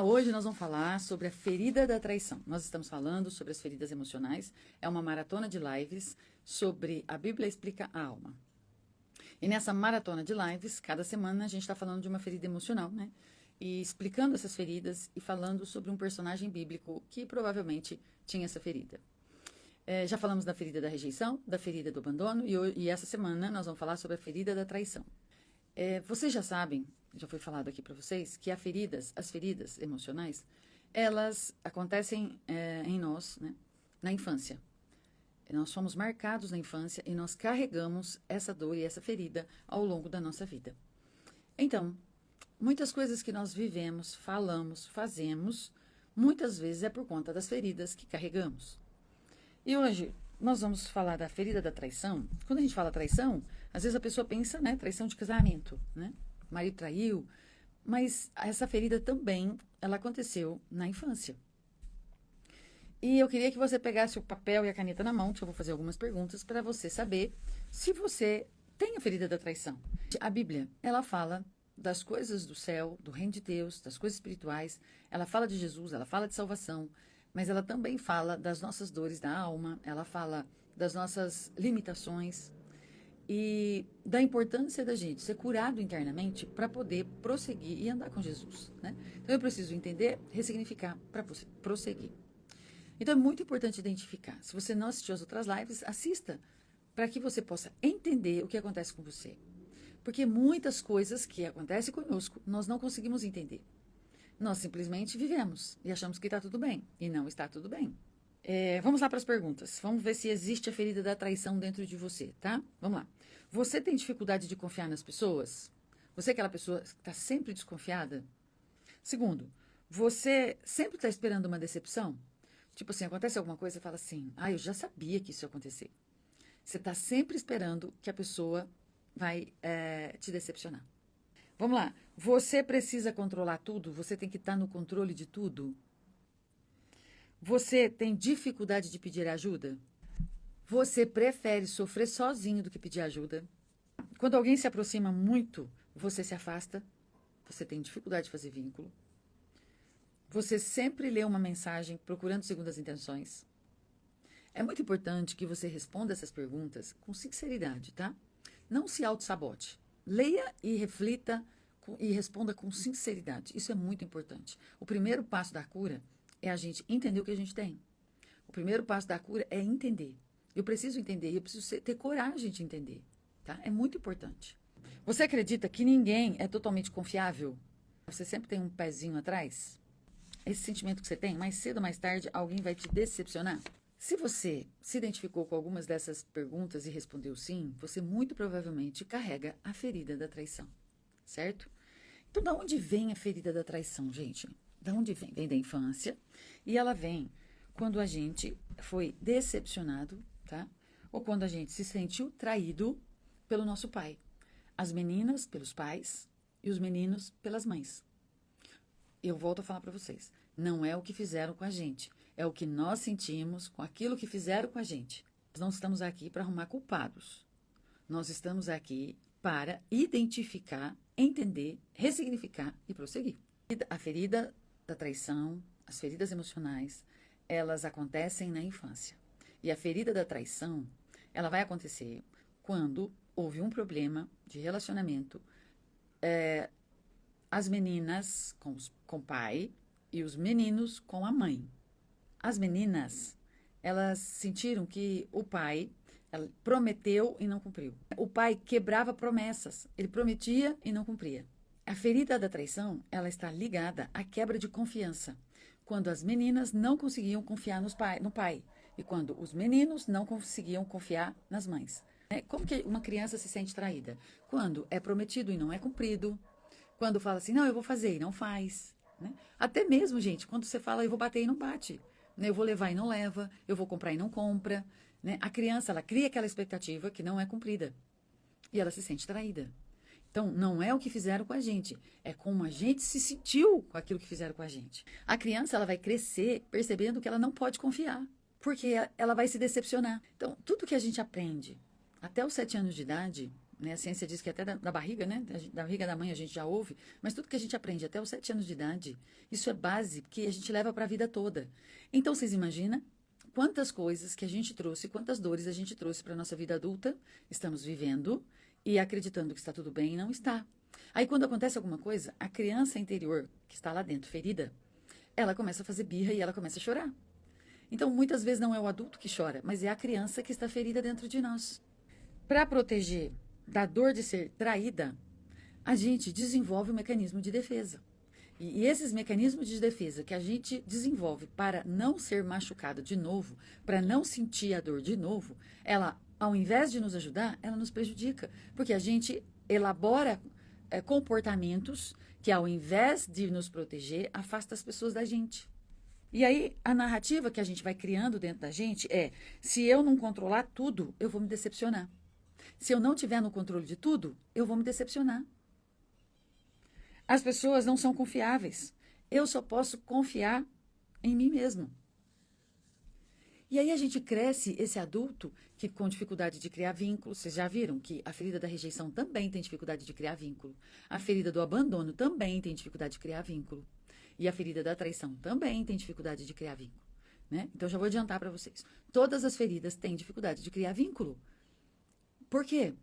Hoje nós vamos falar sobre a ferida da traição. Nós estamos falando sobre as feridas emocionais. É uma maratona de lives sobre a Bíblia explica a alma. E nessa maratona de lives, cada semana a gente está falando de uma ferida emocional, né? E explicando essas feridas e falando sobre um personagem bíblico que provavelmente tinha essa ferida. Já falamos da ferida da rejeição, da ferida do abandono e essa semana nós vamos falar sobre a ferida da traição. Vocês já sabem, já foi falado aqui para vocês, que as feridas emocionais, elas acontecem em nós, né, na infância. Nós somos marcados na infância e nós carregamos essa dor e essa ferida ao longo da nossa vida. Então, muitas coisas que nós vivemos, falamos, fazemos, muitas vezes é por conta das feridas que carregamos. E hoje nós vamos falar da ferida da traição. Quando a gente fala traição, às vezes a pessoa pensa, né, traição de casamento, né? O marido traiu, mas essa ferida também, ela aconteceu na infância. E eu queria que você pegasse o papel e a caneta na mão, que eu vou fazer algumas perguntas para você saber se você tem a ferida da traição. A Bíblia, ela fala das coisas do céu, do reino de Deus, das coisas espirituais, ela fala de Jesus, ela fala de salvação, mas ela também fala das nossas dores da alma, ela fala das nossas limitações e da importância da gente ser curado internamente para poder prosseguir e andar com Jesus, né? Então eu preciso entender, ressignificar para prosseguir. Então é muito importante identificar. Se você não assistiu às outras lives, assista para que você possa entender o que acontece com você. Porque muitas coisas que acontecem conosco, nós não conseguimos entender. Nós simplesmente vivemos e achamos que está tudo bem. E não está tudo bem. Vamos lá para as perguntas. Vamos ver se existe a ferida da traição dentro de você, tá? Vamos lá. Você tem dificuldade de confiar nas pessoas? Você é aquela pessoa que está sempre desconfiada? Segundo, você sempre está esperando uma decepção? Tipo assim, acontece alguma coisa e fala assim, eu já sabia que isso ia acontecer. Você está sempre esperando que a pessoa vai te decepcionar. Vamos lá. Você precisa controlar tudo? Você tem que estar no controle de tudo? Você tem dificuldade de pedir ajuda? Você prefere sofrer sozinho do que pedir ajuda? Quando alguém se aproxima muito, você se afasta? Você tem dificuldade de fazer vínculo? Você sempre lê uma mensagem procurando segundas intenções? É muito importante que você responda essas perguntas com sinceridade, tá? Não se auto-sabote. Leia e reflita e responda com sinceridade. Isso é muito importante. O primeiro passo da cura é a gente entender o que a gente tem. O primeiro passo da cura é entender. Eu preciso entender, eu preciso ter coragem de entender, tá? É muito importante. Você acredita que ninguém é totalmente confiável? Você sempre tem um pezinho atrás? Esse sentimento que você tem, mais cedo ou mais tarde, alguém vai te decepcionar? Se você se identificou com algumas dessas perguntas e respondeu sim, você muito provavelmente carrega a ferida da traição, certo? Então, da onde vem a ferida da traição, gente? Da onde vem? Vem da infância e ela vem quando a gente foi decepcionado, tá? Ou quando a gente se sentiu traído pelo nosso pai. As meninas pelos pais e os meninos pelas mães. Eu volto a falar para vocês, não é o que fizeram com a gente, é o que nós sentimos com aquilo que fizeram com a gente. Nós não estamos aqui para arrumar culpados. Nós estamos aqui para identificar, entender, ressignificar e prosseguir. A ferida da traição, as feridas emocionais, elas acontecem na infância. E a ferida da traição, ela vai acontecer quando houve um problema de relacionamento, as meninas com o pai e os meninos com a mãe. As meninas, elas sentiram que o pai prometeu e não cumpriu. O pai quebrava promessas, ele prometia e não cumpria. A ferida da traição, ela está ligada à quebra de confiança, quando as meninas não conseguiam confiar no pai e quando os meninos não conseguiam confiar nas mães. Como que uma criança se sente traída? Quando é prometido e não é cumprido, quando fala assim, não, eu vou fazer e não faz. Né? Até mesmo, gente, quando você fala, eu vou bater e não bate. Né? Eu vou levar e não leva. Eu vou comprar e não compra. Né? A criança, ela cria aquela expectativa que não é cumprida. E ela se sente traída. Então, não é o que fizeram com a gente. É como a gente se sentiu com aquilo que fizeram com a gente. A criança, ela vai crescer percebendo que ela não pode confiar. Porque ela vai se decepcionar. Então, tudo que a gente aprende até os 7 anos de idade, né? A ciência diz que até da barriga, né? Da barriga da mãe a gente já ouve, mas tudo que a gente aprende até os 7 anos de idade, isso é base que a gente leva para a vida toda. Então, vocês imaginam quantas coisas que a gente trouxe, quantas dores a gente trouxe para a nossa vida adulta, estamos vivendo e acreditando que está tudo bem e não está. Aí, quando acontece alguma coisa, a criança interior, que está lá dentro, ferida, ela começa a fazer birra e ela começa a chorar. Então, muitas vezes não é o adulto que chora, mas é a criança que está ferida dentro de nós. Para proteger da dor de ser traída, a gente desenvolve um mecanismo de defesa. E esses mecanismos de defesa que a gente desenvolve para não ser machucado de novo, para não sentir a dor de novo, ela, ao invés de nos ajudar, ela nos prejudica. Porque a gente elabora comportamentos que, ao invés de nos proteger, afasta as pessoas da gente. E aí, a narrativa que a gente vai criando dentro da gente é: se eu não controlar tudo, eu vou me decepcionar. Se eu não tiver no controle de tudo, eu vou me decepcionar. As pessoas não são confiáveis. Eu só posso confiar em mim mesmo. E aí a gente cresce esse adulto que com dificuldade de criar vínculo. Vocês já viram que a ferida da rejeição também tem dificuldade de criar vínculo. A ferida do abandono também tem dificuldade de criar vínculo. E a ferida da traição também tem dificuldade de criar vínculo. Né? Então, já vou adiantar para vocês. Todas as feridas têm dificuldade de criar vínculo. Por quê?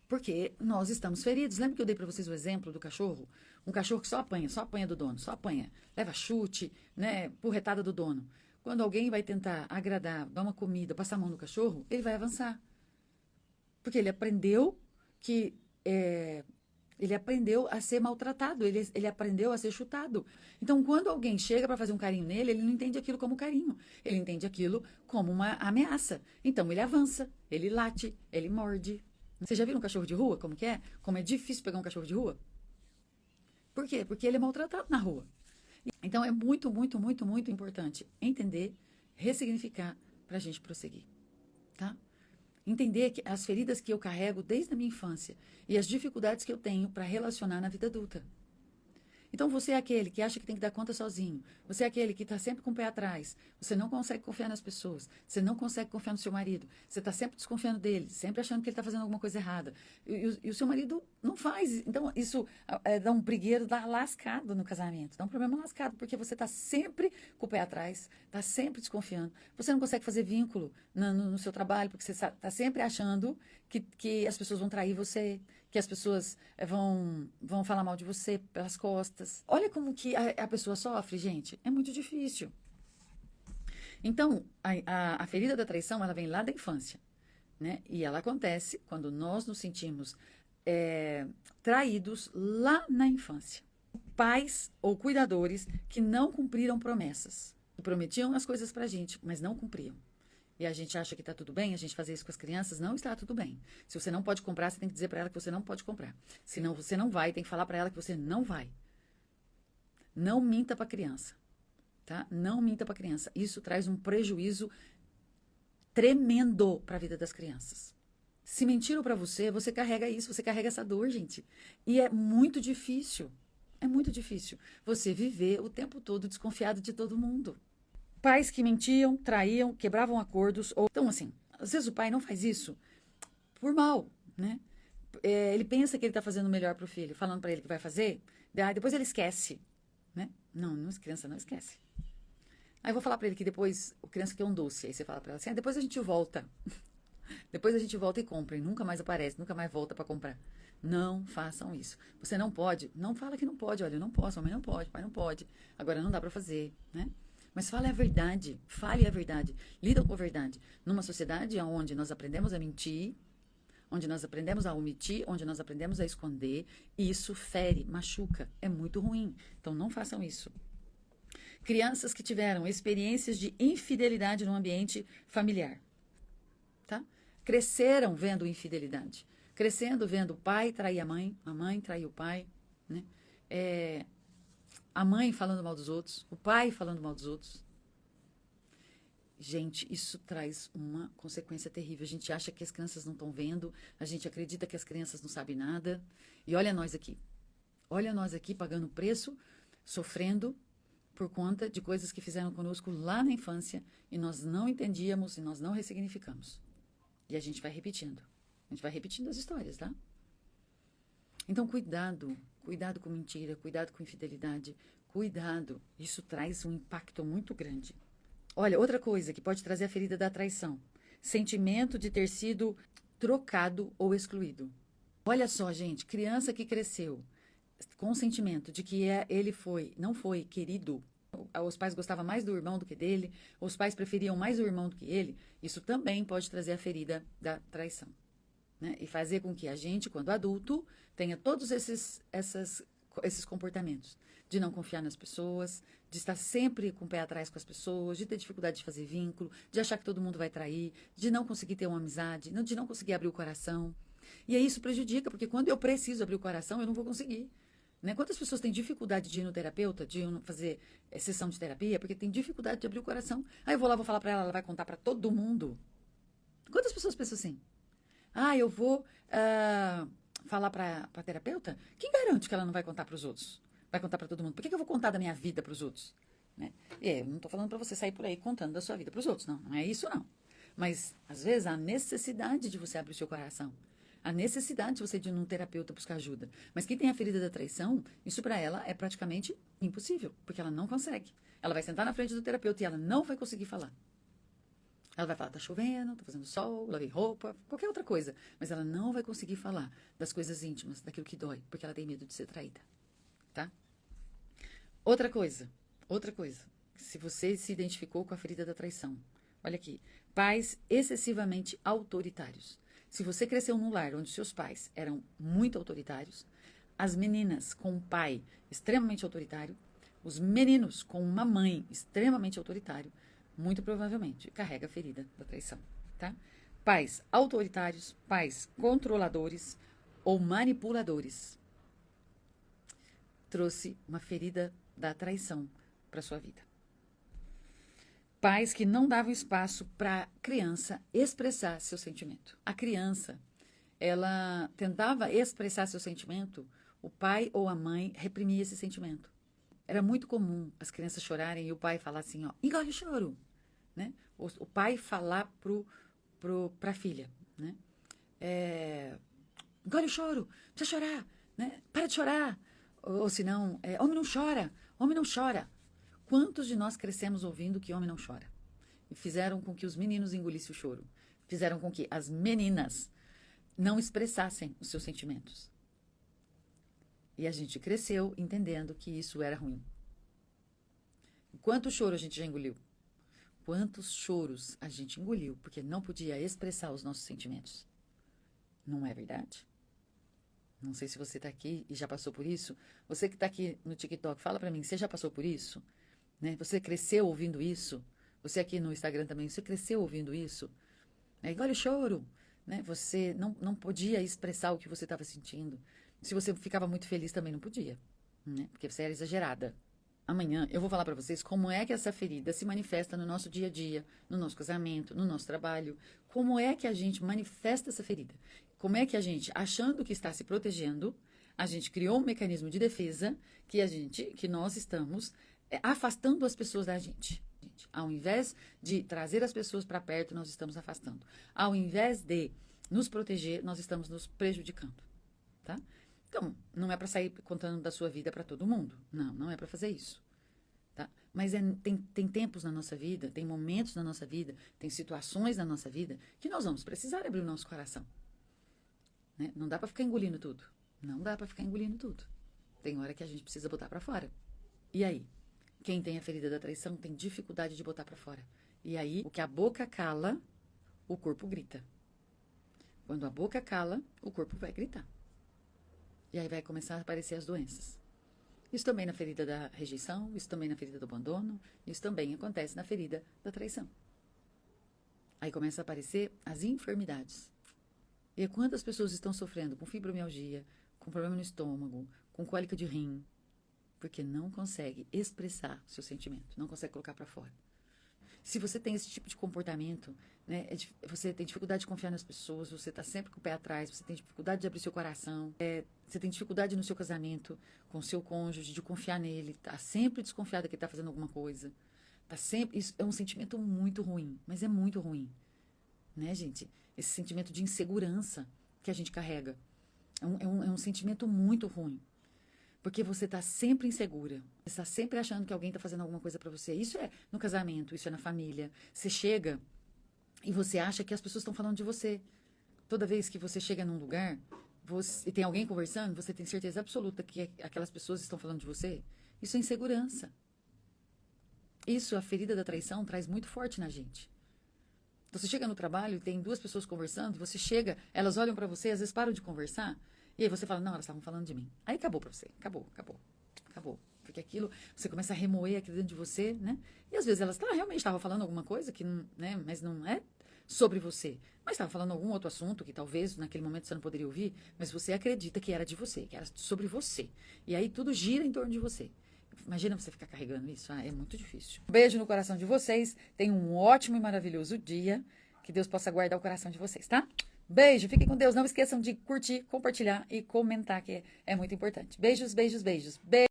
Porque nós estamos feridos. Lembra que eu dei para vocês o exemplo do cachorro? Um cachorro que só apanha do dono, só apanha. Leva chute, né, porretada do dono. Quando alguém vai tentar agradar, dar uma comida, passar a mão no cachorro, ele vai avançar. Porque ele aprendeu que... ele aprendeu a ser maltratado, ele aprendeu a ser chutado. Então, quando alguém chega para fazer um carinho nele, ele não entende aquilo como carinho. Ele entende aquilo como uma ameaça. Então, ele avança, ele late, ele morde. Você já viu um cachorro de rua, como que é? Como é difícil pegar um cachorro de rua? Por quê? Porque ele é maltratado na rua. Então, é muito, muito, muito, muito importante entender, ressignificar para a gente prosseguir, tá? Entender que as feridas que eu carrego desde a minha infância e as dificuldades que eu tenho para relacionar na vida adulta. Então, você é aquele que acha que tem que dar conta sozinho. Você é aquele que está sempre com o pé atrás. Você não consegue confiar nas pessoas. Você não consegue confiar no seu marido. Você está sempre desconfiando dele, sempre achando que ele está fazendo alguma coisa errada. E o seu marido não faz. Então, isso dá um brigueiro, dá lascado no casamento. Dá um problema lascado, porque você está sempre com o pé atrás, está sempre desconfiando. Você não consegue fazer vínculo no seu trabalho, porque você está sempre achando que as pessoas vão trair você, que as pessoas vão falar mal de você pelas costas. Olha como que a pessoa sofre, gente. É muito difícil. Então, a ferida da traição, ela vem lá da infância, né? E ela acontece quando nós nos sentimos traídos lá na infância. Pais ou cuidadores que não cumpriram promessas. Que prometiam as coisas pra gente, mas não cumpriam. E a gente acha que está tudo bem, a gente fazer isso com as crianças, não está tudo bem. Se você não pode comprar, você tem que dizer para ela que você não pode comprar. Senão você não vai, tem que falar para ela que você não vai. Não minta para a criança, tá? Não minta para a criança. Isso traz um prejuízo tremendo para a vida das crianças. Se mentiram para você, você carrega isso, você carrega essa dor, gente. E é muito difícil. É muito difícil você viver o tempo todo desconfiado de todo mundo. Pais que mentiam, traíam, quebravam acordos. Então, assim, às vezes o pai não faz isso por mal, né? Ele pensa que ele está fazendo o melhor para o filho, falando para ele que vai fazer, depois ele esquece, né? Não, criança não esquece. Aí eu vou falar para ele que depois, a criança quer um doce, aí você fala para ela assim, depois a gente volta. Depois a gente volta e compra, e nunca mais aparece, nunca mais volta para comprar. Não façam isso. Você não pode, não fala que não pode, olha, eu não posso, a mãe não pode, o pai não pode, agora não dá para fazer, né? Mas fale a verdade, lidam com a verdade. Numa sociedade onde nós aprendemos a mentir, onde nós aprendemos a omitir, onde nós aprendemos a esconder, isso fere, machuca, é muito ruim. Então não façam isso. Crianças que tiveram experiências de infidelidade no ambiente familiar, tá? Cresceram vendo infidelidade, crescendo vendo o pai trair a mãe trair o pai, né? A mãe falando mal dos outros, o pai falando mal dos outros. Gente, isso traz uma consequência terrível. A gente acha que as crianças não estão vendo, a gente acredita que as crianças não sabem nada. E olha nós aqui. Olha nós aqui pagando preço, sofrendo por conta de coisas que fizeram conosco lá na infância e nós não entendíamos e nós não ressignificamos. E a gente vai repetindo. A gente vai repetindo as histórias, tá? Então, cuidado. Cuidado com mentira, cuidado com infidelidade. Cuidado. Isso traz um impacto muito grande. Olha, outra coisa que pode trazer a ferida da traição. Sentimento de ter sido trocado ou excluído. Olha só, gente, criança que cresceu com o sentimento de que não foi querido, os pais gostavam mais do irmão do que dele, os pais preferiam mais o irmão do que ele, isso também pode trazer a ferida da traição. Né? E fazer com que a gente, quando adulto, tenha todos esses comportamentos. De não confiar nas pessoas, de estar sempre com o pé atrás com as pessoas, de ter dificuldade de fazer vínculo, de achar que todo mundo vai trair, de não conseguir ter uma amizade, de não conseguir abrir o coração. E aí isso prejudica, porque quando eu preciso abrir o coração, eu não vou conseguir. Né? Quantas pessoas têm dificuldade de ir no terapeuta, de fazer sessão de terapia, porque tem dificuldade de abrir o coração? Aí eu vou lá, vou falar para ela, ela vai contar para todo mundo. Quantas pessoas pensam assim? Eu vou falar para a terapeuta? Quem garante que ela não vai contar para os outros? Vai contar para todo mundo? Por que eu vou contar da minha vida para os outros? Né? Eu não estou falando para você sair por aí contando da sua vida para os outros, não. Não é isso, não. Mas, às vezes, há necessidade de você abrir o seu coração. A necessidade de você ir num terapeuta buscar ajuda. Mas quem tem a ferida da traição, isso para ela é praticamente impossível, porque ela não consegue. Ela vai sentar na frente do terapeuta e ela não vai conseguir falar. Ela vai falar, tá chovendo, tá fazendo sol, lavei roupa, qualquer outra coisa. Mas ela não vai conseguir falar das coisas íntimas, daquilo que dói, porque ela tem medo de ser traída. Tá? Outra coisa. Se você se identificou com a ferida da traição. Olha aqui. Pais excessivamente autoritários. Se você cresceu num lar onde seus pais eram muito autoritários, as meninas com um pai extremamente autoritário, os meninos com uma mãe extremamente autoritária, muito provavelmente carrega a ferida da traição, tá? Pais autoritários, pais controladores ou manipuladores trouxe uma ferida da traição para sua vida. Pais que não davam espaço para a criança expressar seu sentimento. A criança, ela tentava expressar seu sentimento, o pai ou a mãe reprimia esse sentimento. Era muito comum as crianças chorarem e o pai falar assim, engole o choro. Né? O pai falar para a filha, né? Engole o choro, precisa chorar, né? Para de chorar. Ou senão, homem não chora. Quantos de nós crescemos ouvindo que homem não chora? E fizeram com que os meninos engolissem o choro. Fizeram com que as meninas não expressassem os seus sentimentos. E a gente cresceu entendendo que isso era ruim. Quanto choro a gente já engoliu? Quantos choros a gente engoliu porque não podia expressar os nossos sentimentos? Não é verdade? Não sei se você está aqui e já passou por isso. Você que está aqui no TikTok, fala para mim, você já passou por isso? Né? Você cresceu ouvindo isso? Você aqui no Instagram também, você cresceu ouvindo isso? Engole o choro. Né? Você não podia expressar o que você estava sentindo. Se você ficava muito feliz, também não podia. Né? Porque você era exagerada. Amanhã eu vou falar para vocês como é que essa ferida se manifesta no nosso dia a dia, no nosso casamento, no nosso trabalho. Como é que a gente manifesta essa ferida? Como é que a gente, achando que está se protegendo, a gente criou um mecanismo de defesa que nós estamos afastando as pessoas da gente. Ao invés de trazer as pessoas para perto, nós estamos afastando. Ao invés de nos proteger, nós estamos nos prejudicando. Tá? Então, não é para sair contando da sua vida para todo mundo. Não é para fazer isso. Tá? Mas tem tempos na nossa vida, tem momentos na nossa vida, tem situações na nossa vida que nós vamos precisar abrir o nosso coração. Né? Não dá para ficar engolindo tudo. Não dá para ficar engolindo tudo. Tem hora que a gente precisa botar para fora. E aí? Quem tem a ferida da traição tem dificuldade de botar para fora. E aí, o que a boca cala, o corpo grita. Quando a boca cala, o corpo vai gritar. E aí vai começar a aparecer as doenças. Isso também na ferida da rejeição, isso também na ferida do abandono, isso também acontece na ferida da traição. Aí começa a aparecer as enfermidades. E quantas pessoas estão sofrendo com fibromialgia, com problema no estômago, com cólica de rim, porque não consegue expressar o seu sentimento, não consegue colocar para fora. Se você tem esse tipo de comportamento, né, você tem dificuldade de confiar nas pessoas, você está sempre com o pé atrás, você tem dificuldade de abrir seu coração, você tem dificuldade no seu casamento com o seu cônjuge, de confiar nele, está sempre desconfiada que ele está fazendo alguma coisa. Isso é um sentimento muito ruim, mas é muito ruim. Né, gente? esse sentimento de insegurança que a gente carrega. É um sentimento muito ruim. Porque você está sempre insegura. Você está sempre achando que alguém está fazendo alguma coisa para você. Isso é no casamento, isso é na família. Você chega e você acha que as pessoas estão falando de você. Toda vez que você chega num lugar e tem alguém conversando, você tem certeza absoluta que aquelas pessoas estão falando de você. Isso é insegurança. Isso, a ferida da traição, traz muito forte na gente. Você chega no trabalho e tem duas pessoas conversando, você chega, elas olham pra você, às vezes param de conversar, e aí você fala, não, elas estavam falando de mim. Aí acabou pra você, acabou. Porque aquilo, você começa a remoer aquilo dentro de você, né? E às vezes elas realmente estavam falando alguma coisa que, né, mas não é sobre você. Mas estavam falando algum outro assunto que talvez naquele momento você não poderia ouvir, mas você acredita que era de você, que era sobre você. E aí tudo gira em torno de você. Imagina você ficar carregando isso. É muito difícil. Um beijo no coração de vocês. Tenham um ótimo e maravilhoso dia. Que Deus possa guardar o coração de vocês, tá? Beijo. Fiquem com Deus. Não esqueçam de curtir, compartilhar e comentar, que é muito importante. Beijos, beijos, beijos. Beijo.